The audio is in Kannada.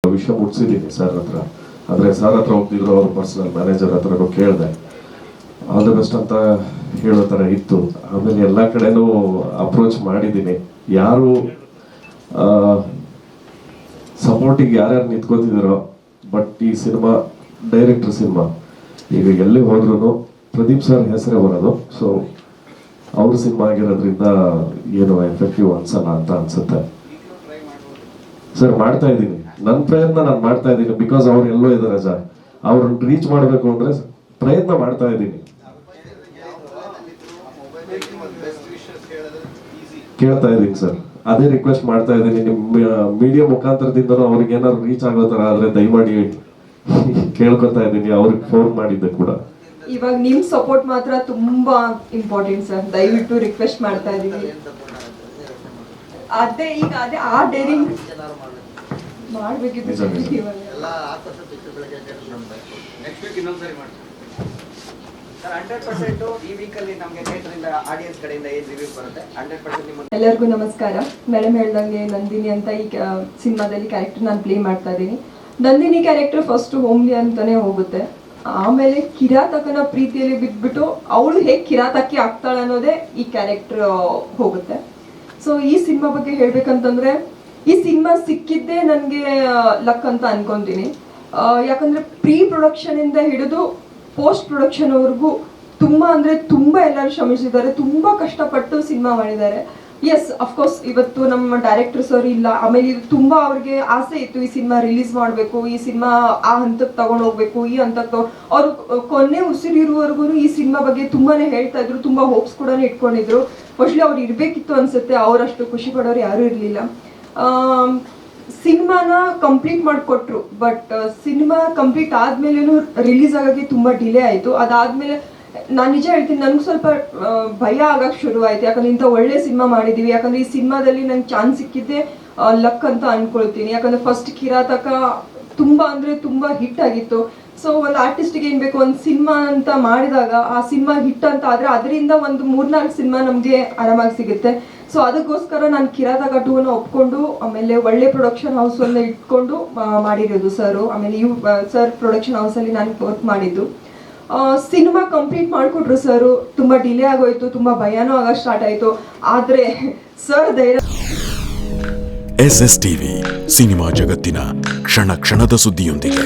ವಿಷಯ ಮುಟ್ಸಿದ್ದೀನಿ ಸರ್ ಹತ್ರ. ಆದರೆ ಸರ್ ಹತ್ರ ಹೋಗ್ತಿದ್ರು, ಅವ್ರ ಪರ್ಸನಲ್ ಮ್ಯಾನೇಜರ್ ಹತ್ರನೂ ಕೇಳಿದೆ. ಆಲ್ ದ ಬೆಸ್ಟ್ ಅಂತ ಹೇಳೋ ಥರ ಇತ್ತು. ಆಮೇಲೆ ಎಲ್ಲ ಕಡೆನೂ ಅಪ್ರೋಚ್ ಮಾಡಿದ್ದೀನಿ. ಯಾರು ಸಪೋರ್ಟಿಗೆ ಯಾರ್ಯಾರು ನಿಂತ್ಕೋತಿದ್ದಾರೋ, ಬಟ್ ಈ ಸಿನಿಮಾ ಡೈರೆಕ್ಟರ್ ಸಿನಿಮಾ ಈಗ ಎಲ್ಲಿ ಹೋದ್ರೂ ಪ್ರದೀಪ್ ಸರ್ ಹೆಸರೇ ಬರೋದು. ಸೊ ಅವ್ರ ಸಿನಿಮಾ ಆಗಿರೋದ್ರಿಂದ ಏನು ಎಫೆಕ್ಟಿವ್ ಅನ್ಸಲ್ಲ ಅಂತ ಅನ್ಸುತ್ತೆ ಸರ್. ಮಾಡ್ತಾ ಇದ್ದೀನಿ, ನನ್ನ ಪ್ರಯತ್ನ ನಾನು ಮಾಡ್ತಾ ಇದ್ದೀನಿ. ಬಿಕಾಸ್ ಅವ್ರು ಎಲ್ಲೋ ಇದ್ದಾರೆ ಸರ್, ಅವ್ರನ್ನ ರೀಚ್ ಮಾಡಬೇಕು ಅಂದ್ರೆ ಪ್ರಯತ್ನ ಮಾಡ್ತಾ ಇದ್ದೀನಿ. ಕೇಳ್ತಾ ಇದ್ದೀನಿ ಸರ್, ಅದೇ ರಿಕ್ವೆಸ್ಟ್ ಮಾಡ್ತಾ ಇದ್ದೀನಿ. ನಿಮ್ಮ ಮೀಡಿಯಾ ಮುಖಾಂತರದಿಂದನೂ ಅವ್ರಿಗೆ ಏನಾದ್ರು ರೀಚ್ ಆಗೋ ಥರ ಆದರೆ ದಯಮಾಡಿ ಕೇಳ್ಕೊತಾ ಇದ್ದೀನಿ. ಅವ್ರಿಗೆ ಫೋನ್ ಮಾಡಿದ್ದೆ ಕೂಡ. ಇವಾಗ ನಿಮ್ ಸಪೋರ್ಟ್ ಮಾತ್ರ ತುಂಬಾ ಇಂಪಾರ್ಟೆಂಟ್ ಸರ್. ದಯವಿಟ್ಟು ರಿಕ್ವೆಸ್ಟ್ ಮಾಡ್ತಾ ಇದೀವಿ. ಅದೇ ಈಗ ಆ ಡೇರಿಂಗ್ ಮಾಡ್ಬೇಕಿತ್ತು. ಎಲ್ಲರಿಗೂ ನಮಸ್ಕಾರ. ಮೇಡಮ್ ಹೇಳ್ದಂಗೆ ನಂದಿನಿ ಅಂತ ಈ ಸಿನಿಮಾದಲ್ಲಿ ಕ್ಯಾರೆಕ್ಟರ್ ನಾನು ಪ್ಲೇ ಮಾಡ್ತಾ ಇದ್ದೀನಿ. ನಂದಿನಿ ಕ್ಯಾರೆಕ್ಟರ್ ಫಸ್ಟ್ ಹೋಮ್ಲಿ ಅಂತಾನೆ ಹೋಗುತ್ತೆ. ಆಮೇಲೆ ಕಿರಾತಕನ ಪ್ರೀತಿಯಲ್ಲಿ ಬಿದ್ಬಿಟ್ಟು ಅವಳು ಹೇಗೆ ಕಿರಾತಕಿ ಆಗ್ತಾಳೆ ಅನ್ನೋದೇ ಈ ಕ್ಯಾರೆಕ್ಟರ್ ಹೋಗುತ್ತೆ. ಸೊ ಈ ಸಿನಿಮಾ ಬಗ್ಗೆ ಹೇಳ್ಬೇಕಂತಂದ್ರೆ, ಈ ಸಿನಿಮಾ ಸಿಕ್ಕಿದ್ದೇ ನನಗೆ ಲಕ್ ಅಂತ ಅನ್ಕೊಂತೀನಿ. ಯಾಕಂದ್ರೆ ಪ್ರೀ ಪ್ರೊಡಕ್ಷನ್ ಇಂದ ಹಿಡಿದು ಪೋಸ್ಟ್ ಪ್ರೊಡಕ್ಷನ್ ಅವ್ರಿಗೂ ತುಂಬಾ ಅಂದ್ರೆ ತುಂಬಾ ಎಲ್ಲರೂ ಶ್ರಮಿಸಿದ್ದಾರೆ, ತುಂಬಾ ಕಷ್ಟಪಟ್ಟು ಸಿನಿಮಾ ಮಾಡಿದ್ದಾರೆ. ಎಸ್, ಅಫ್ಕೋರ್ಸ್ ಇವತ್ತು ನಮ್ಮ ಡೈರೆಕ್ಟರ್ ಸರ್ ಇಲ್ಲ. ಆಮೇಲೆ ಇದು ತುಂಬಾ ಅವ್ರಿಗೆ ಆಸೆ ಇತ್ತು, ಈ ಸಿನಿಮಾ ರಿಲೀಸ್ ಮಾಡಬೇಕು, ಈ ಸಿನಿಮಾ ಆ ಹಂತಕ್ಕೆ ತಗೊಂಡು ಹೋಗ್ಬೇಕು, ಈ ಹಂತಕ್ಕೆ ಅವ್ರು ಕೊನೆ ಉಸಿರಿರುವವರೆಗೂ ಈ ಸಿನಿಮಾ ಬಗ್ಗೆ ತುಂಬಾನೇ ಹೇಳ್ತಾ ಇದ್ರು. ತುಂಬಾ ಹೋಪ್ಸ್ ಕೂಡ ಇಟ್ಕೊಂಡಿದ್ರು. ಮೋಸ್ಟ್ಲಿ ಅವ್ರು ಇರ್ಬೇಕಿತ್ತು ಅನ್ಸುತ್ತೆ. ಅವರಷ್ಟು ಖುಷಿ ಪಡೋರು ಯಾರು ಇರ್ಲಿಲ್ಲ. ಸಿನಿಮಾನ ಕಂಪ್ಲೀಟ್ ಮಾಡಿಕೊಟ್ರು. ಬಟ್ ಸಿನಿಮಾ ಕಂಪ್ಲೀಟ್ ಆದ್ಮೇಲೇನು ರಿಲೀಸ್ ಆಗೋಕ್ಕೆ ತುಂಬಾ ಡಿಲೇ ಆಯ್ತು. ಅದಾದ್ಮೇಲೆ ನಾನು ನಿಜ ಹೇಳ್ತೀನಿ, ನನ್ಗೆ ಸ್ವಲ್ಪ ಭಯ ಆಗಕ್ಕೆ ಶುರು ಆಯ್ತು. ಯಾಕಂದ್ರೆ ಇಂಥ ಒಳ್ಳೆ ಸಿನಿಮಾ ಮಾಡಿದೀವಿ. ಯಾಕಂದ್ರೆ ಈ ಸಿನಿಮಾದಲ್ಲಿ ನಂಗೆ ಚಾನ್ಸ್ ಸಿಕ್ಕಿದ್ದೆ ಲಕ್ ಅಂತ ಅನ್ಕೊಳ್ತೀನಿ. ಯಾಕಂದ್ರೆ ಫಸ್ಟ್ ಕಿರಾತಕ ತುಂಬಾ ಅಂದ್ರೆ ತುಂಬಾ ಹಿಟ್ ಆಗಿತ್ತು. ಸೊ ಒಂದು ಆರ್ಟಿಸ್ಟ್ಗೆ ಏನ್ ಬೇಕು, ಒಂದು ಸಿನಿಮಾ ಅಂತ ಮಾಡಿದಾಗ ಆ ಸಿನಿಮಾ ಹಿಟ್ ಅಂತ ಆದ್ರೆ ಅದರಿಂದ ಒಂದು 3-4 ಸಿನಿಮಾ ನಮ್ಗೆ ಆರಾಮಾಗಿ ಸಿಗುತ್ತೆ. ಸೊ ಅದಕ್ಕೋಸ್ಕರ ನಾನು ಕಿರಾತಕ 2ನ ಒಪ್ಕೊಂಡು, ಆಮೇಲೆ ಒಳ್ಳೆ ಪ್ರೊಡಕ್ಷನ್ ಹೌಸ್ ಅನ್ನ ಇಟ್ಕೊಂಡು ಮಾಡಿರೋದು ಸರ್. ಆಮೇಲೆ ಸರ್ ಪ್ರೊಡಕ್ಷನ್ ಹೌಸ್ ಅಲ್ಲಿ ನಾನು ವರ್ಕ್ ಮಾಡಿದ್ದು. ಸಿನಿಮಾ ಕಂಪ್ಲೀಟ್ ಮಾಡಿಕೊಟ್ರು ಸರ್. ತುಂಬಾ ಡಿಲೇ ಆಗೋಯ್ತು, ತುಂಬಾ ಭಯನೂ ಆಗ ಸ್ಟಾರ್ಟ್ ಆಯ್ತು. ಆದ್ರೆ ಸರ್ ಧೈರ್ಯ. SS ಟಿವಿ ಸಿನಿಮಾ ಜಗತ್ತಿನ ಕ್ಷಣ ಕ್ಷಣದ ಸುದ್ದಿಯೊಂದಿಗೆ.